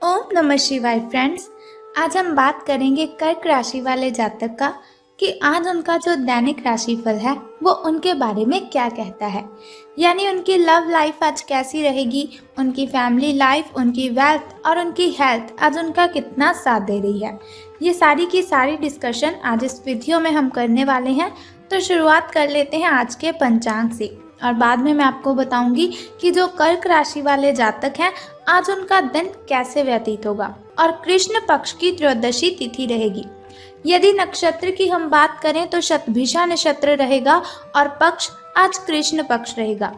ओम नमः शिवाय फ्रेंड्स। आज हम बात करेंगे कर्क राशि वाले जातक का कि आज उनका जो दैनिक राशिफल है वो उनके बारे में क्या कहता है। यानी उनकी लव लाइफ आज कैसी रहेगी, उनकी फैमिली लाइफ, उनकी वेल्थ और उनकी हेल्थ आज उनका कितना साथ दे रही है। ये सारी की सारी डिस्कशन आज इस वीडियो में हम करने वाले हैं। तो शुरुआत कर लेते हैं आज के पंचांग से और बाद में मैं आपको बताऊंगी कि जो कर्क राशि वाले जातक हैं आज उनका दिन कैसे व्यतीत होगा। और कृष्ण पक्ष की त्रयोदशी तिथि रहेगी। यदि नक्षत्र की हम बात करें तो शतभिषा नक्षत्र रहेगा और पक्ष आज कृष्ण पक्ष रहेगा।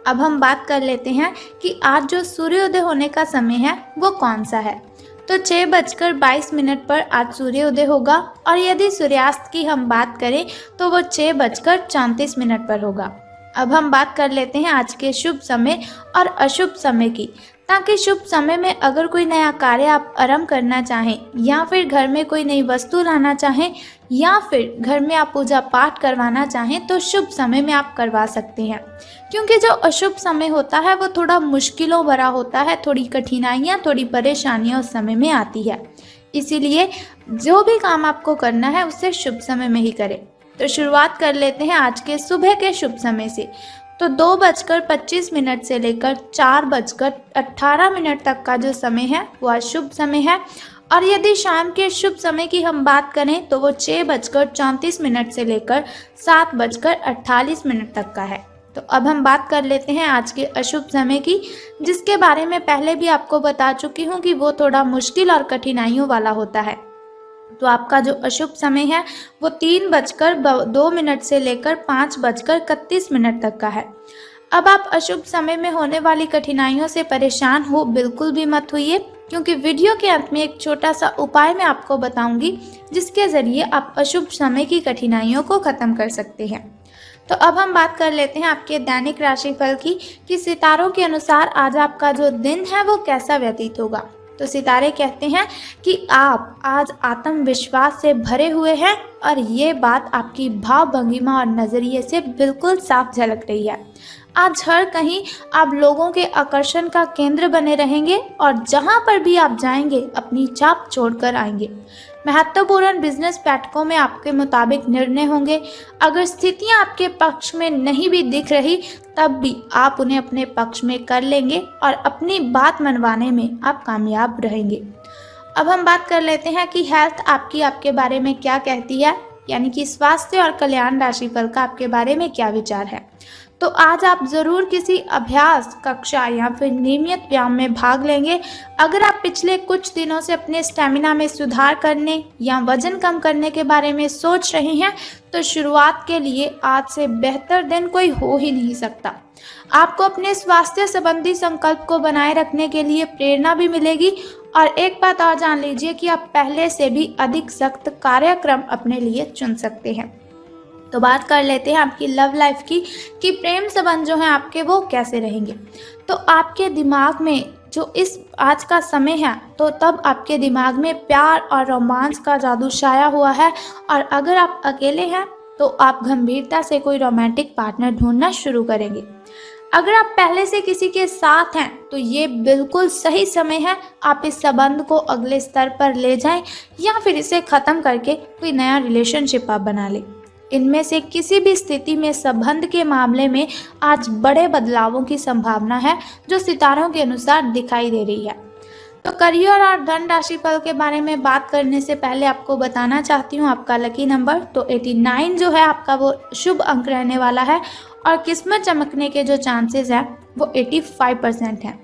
अब हम बात कर लेते हैं कि आज जो सूर्योदय होने का समय है वो कौन सा है। तो 6:22 पर आज सूर्योदय होगा और यदि सूर्यास्त की हम बात करें तो वो 6:34 पर होगा। अब हम बात कर लेते हैं आज के शुभ समय और अशुभ समय की, ताकि शुभ समय में अगर कोई नया कार्य आप आरंभ करना चाहें या फिर घर में कोई नई वस्तु लाना चाहें या फिर घर में आप पूजा पाठ करवाना चाहें तो शुभ समय में आप करवा सकते हैं। क्योंकि जो अशुभ समय होता है वो थोड़ा मुश्किलों भरा होता है, थोड़ी कठिनाइयाँ, थोड़ी परेशानियाँ उस समय में आती है। इसीलिए जो भी काम आपको करना है उसे शुभ समय में ही करें। तो शुरुआत कर लेते हैं आज के सुबह के शुभ समय से। तो 2:25 से लेकर 4:18 तक का जो समय है वो आज शुभ समय है। और यदि शाम के शुभ समय की हम बात करें तो वो 6:34 से लेकर 7:48 तक का है। तो अब हम बात कर लेते हैं आज के अशुभ समय की, जिसके बारे में पहले भी आपको बता चुकी हूँ कि वो थोड़ा मुश्किल और कठिनाइयों वाला होता है। तो आपका जो अशुभ समय है वो 3:02 से लेकर 5:31 तक का है। अब आप अशुभ समय में होने वाली कठिनाइयों से परेशान हो बिल्कुल भी मत होइए, क्योंकि वीडियो के अंत में एक छोटा सा उपाय मैं आपको बताऊंगी जिसके जरिए आप अशुभ समय की कठिनाइयों को खत्म कर सकते हैं। तो अब हम बात कर लेते हैं आपके दैनिक राशिफल की कि सितारों के अनुसार आज आपका जो दिन है वो कैसा व्यतीत होगा। तो सितारे कहते हैं कि आप आज आत्मविश्वास से भरे हुए हैं और ये बात आपकी भाव भंगिमा और नज़रिए से बिल्कुल साफ झलक रही है। आज हर कहीं आप लोगों के आकर्षण का केंद्र बने रहेंगे और जहां पर भी आप जाएंगे अपनी छाप छोड़कर आएंगे। महत्वपूर्ण बिजनेस बैठकों में आपके मुताबिक निर्णय होंगे। अगर स्थितियां आपके पक्ष में नहीं भी दिख रही तब भी आप उन्हें अपने पक्ष में कर लेंगे और अपनी बात मनवाने में आप कामयाब रहेंगे। अब हम बात कर लेते हैं कि हेल्थ आपके बारे में क्या कहती है, यानी कि स्वास्थ्य और कल्याण राशिफल का आपके बारे में क्या विचार है। तो आज आप ज़रूर किसी अभ्यास कक्षा या फिर नियमित व्यायाम में भाग लेंगे। अगर आप पिछले कुछ दिनों से अपने स्टेमिना में सुधार करने या वजन कम करने के बारे में सोच रहे हैं तो शुरुआत के लिए आज से बेहतर दिन कोई हो ही नहीं सकता। आपको अपने स्वास्थ्य संबंधी संकल्प को बनाए रखने के लिए प्रेरणा भी मिलेगी। और एक बात और जान लीजिए कि आप पहले से भी अधिक सख्त कार्यक्रम अपने लिए चुन सकते हैं। तो बात कर लेते हैं आपकी लव लाइफ की कि प्रेम संबंध जो है आपके वो कैसे रहेंगे। तो आपके दिमाग में जो इस आज का समय है तो तब आपके दिमाग में प्यार और रोमांस का जादू छाया हुआ है। और अगर आप अकेले हैं तो आप गंभीरता से कोई रोमांटिक पार्टनर ढूंढना शुरू करेंगे। अगर आप पहले से किसी के साथ हैं तो ये बिल्कुल सही समय है आप इस संबंध को अगले स्तर पर ले जाएं या फिर इसे ख़त्म करके कोई नया रिलेशनशिप आप बना लें। इनमें से किसी भी स्थिति में संबंध के मामले में आज बड़े बदलावों की संभावना है जो सितारों के अनुसार दिखाई दे रही है। तो करियर और धन राशिफल के बारे में बात करने से पहले आपको बताना चाहती हूँ आपका लकी नंबर तो 89 जो है आपका वो शुभ अंक रहने वाला है और किस्मत चमकने के जो चांसेस हैं वो 85% हैं।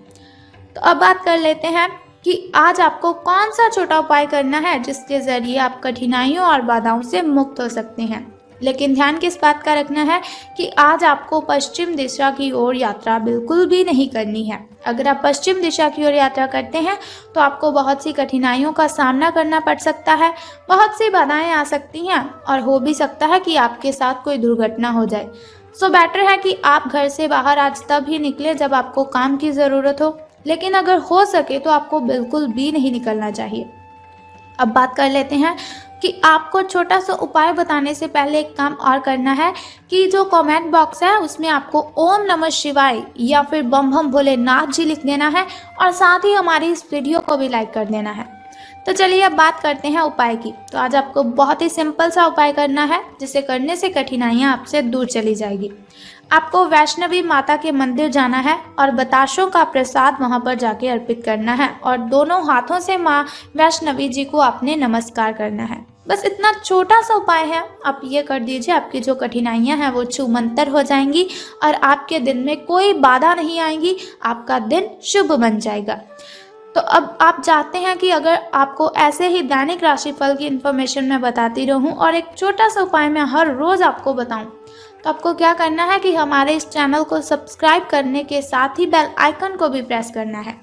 तो अब बात कर लेते हैं कि आज आपको कौन सा छोटा उपाय करना है जिसके ज़रिए आप कठिनाइयों और बाधाओं से मुक्त हो सकते हैं। लेकिन ध्यान किस बात का रखना है कि आज आपको पश्चिम दिशा की ओर यात्रा बिल्कुल भी नहीं करनी है। अगर आप पश्चिम दिशा की ओर यात्रा करते हैं तो आपको बहुत सी कठिनाइयों का सामना करना पड़ सकता है, बहुत सी बाधाएं आ सकती हैं और हो भी सकता है कि आपके साथ कोई दुर्घटना हो जाए। सो बेटर है कि आप घर से बाहर आज तब ही निकलें जब आपको काम की ज़रूरत हो, लेकिन अगर हो सके तो आपको बिल्कुल भी नहीं निकलना चाहिए। अब बात कर लेते हैं कि आपको छोटा सा उपाय बताने से पहले एक काम और करना है कि जो कमेंट बॉक्स है उसमें आपको ओम नमः शिवाय या फिर बम बम भोलेनाथ जी लिख देना है और साथ ही हमारी इस वीडियो को भी लाइक कर देना है। तो चलिए अब बात करते हैं उपाय की। तो आज आपको बहुत ही सिंपल सा उपाय करना है जिसे करने से कठिनाइयाँ आपसे दूर चली जाएगी। आपको वैष्णवी माता के मंदिर जाना है और बताशों का प्रसाद वहां पर जाके अर्पित करना है और दोनों हाथों से माँ वैष्णवी जी को आपने नमस्कार करना है। बस इतना छोटा सा उपाय है, आप ये कर दीजिए, आपकी जो कठिनाइयां हैं वो छूमंतर हो जाएंगी और आपके दिन में कोई बाधा नहीं आएगी, आपका दिन शुभ बन जाएगा। तो अब आप चाहते हैं कि अगर आपको ऐसे ही दैनिक राशिफल की इन्फॉर्मेशन मैं बताती रहूं और एक छोटा सा उपाय मैं हर रोज़ आपको बताऊं, तो आपको क्या करना है कि हमारे इस चैनल को सब्सक्राइब करने के साथ ही बेल आइकन को भी प्रेस करना है,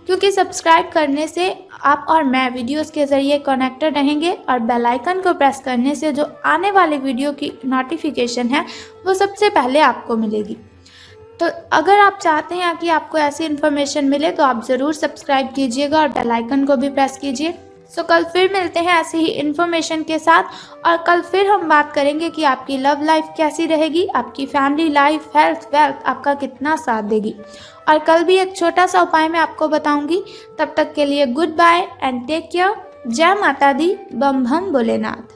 क्योंकि सब्सक्राइब करने से आप और मैं वीडियोस के ज़रिए कनेक्टेड रहेंगे और बेल आइकन को प्रेस करने से जो आने वाले वीडियो की नोटिफिकेशन है वो सबसे पहले आपको मिलेगी। तो अगर आप चाहते हैं कि आपको ऐसी इन्फॉर्मेशन मिले तो आप ज़रूर सब्सक्राइब कीजिएगा और बेल आइकन को भी प्रेस कीजिए। सो कल फिर मिलते हैं ऐसी ही इन्फॉर्मेशन के साथ और कल फिर हम बात करेंगे कि आपकी लव लाइफ कैसी रहेगी, आपकी फैमिली लाइफ, हेल्थ, वेल्थ आपका कितना साथ देगी। और कल भी एक छोटा सा उपाय मैं आपको बताऊंगी। तब तक के लिए good bye and take care. जय माता दी, बम बम भोलेनाथ।